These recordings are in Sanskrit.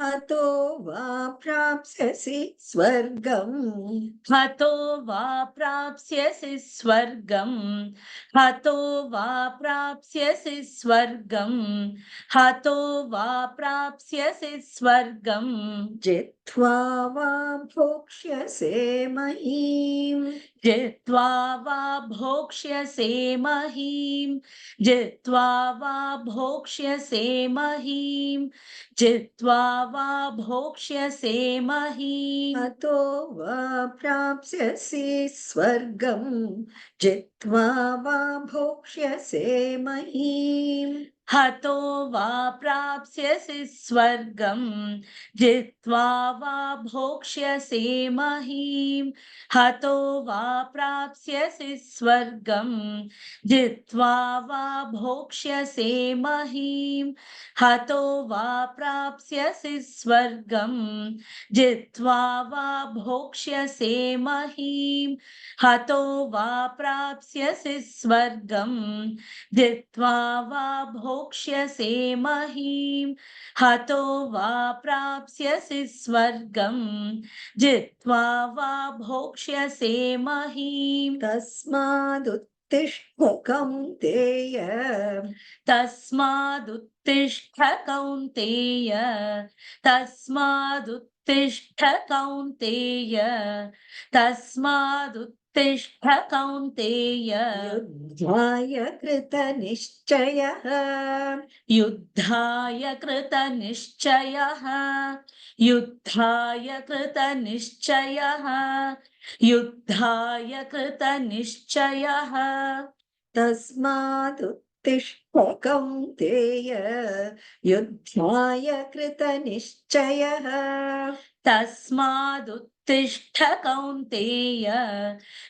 हतो वा प्राप्स्यसि स्वर्गम्। हतो वा प्राप्स्यसि स्वर्गम्। हतो वा प्राप्स्यसि स्वर्गम्। हतो वा प्राप्स्यसि स्वर्गम्। जित्वा वा भोक्ष्यसे महीम्। जित्वा वा भोक्ष्यसे महीम्। जित्वा वा भोक्ष्यसे महीम्। जित्वा वा भोक्ष्यसे महीम्। हतो वा प्राप्स्यसि स्वर्गम्। जित्वा वा भोक्ष्यसे महीम्। हतो वा प्राप्स्यसि स्वर्गम्। जित्वा वा भोक्ष्यसे महीम्। हतो वा प्राप्स्यसि स्वर्गम्। जित्वा वा भोक्ष्यसे महीम्। हतो वा प्राप्स्यसि स्वर्गम्। जित्वा वा भोक्ष्यसे महीम्। हतो वा प्राप्स्यसि स्वर्गम्। जित्वा वा भोक्ष्यसे महीम्। हतो वा प्राप्स्यसि स्वर्गम्। जित्वा वा भोक्ष्यसे महीम्। तस्मादुत्तिष्ठ कौन्तेय। तस्मादुत्तिष्ठ कौन्तेय। तस्मादुत्तिष्ठ कौन्तेय। तस्मादुत्तिष्ठ कौन्तेय। युद्धाय कृतनिश्चयः। युद्धाय कृतनिश्चयः। युद्धाय कृतनिश्चयः। युद्धाय कृतनिश्चयः। तस्मादुत्तिष्ठ कौन्तेय। युद्धाय कृतनिश्चयः। तस्मादुत्तिष्ठ कौन्तेय।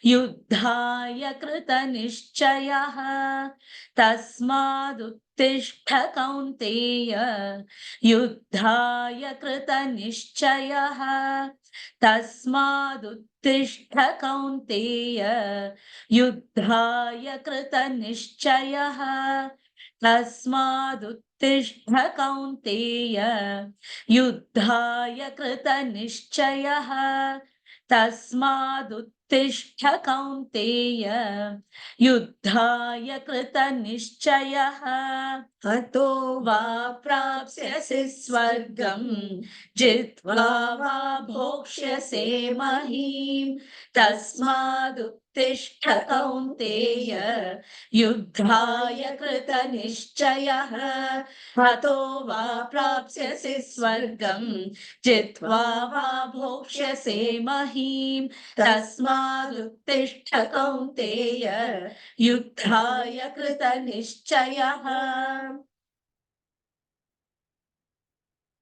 युद्धाय कृतनिश्चयः। तस्मादुत्तिष्ठ कौन्तेय। युद्धाय कृतनिश्चयः। तस्मादुत्तिष्ठ कौन्तेय। युद्धाय कृतनिश्चयः। तस्मादुत्तिष्ठ कौन्तेय। युद्धाय कृतनिश्चयः। तस्मादुत्तिष्ठ कौन्तेय। युद्धाय कृतनिश्चयः। हतो वा प्राप्स्यसि स्वर्गम्। जित्वा वा भोक्ष्यसे महीम्। तस्मादुत्तिष्ठ कौन्तेय। युद्धाय कृतनिश्चयः। हतो वा प्राप्स्यसि स्वर्गम्। जित्वा वा भोक्ष्यसे महीम्। तस्मादुत्तिष्ठ कौन्तेय। युद्धाय कृतनिश्चयः।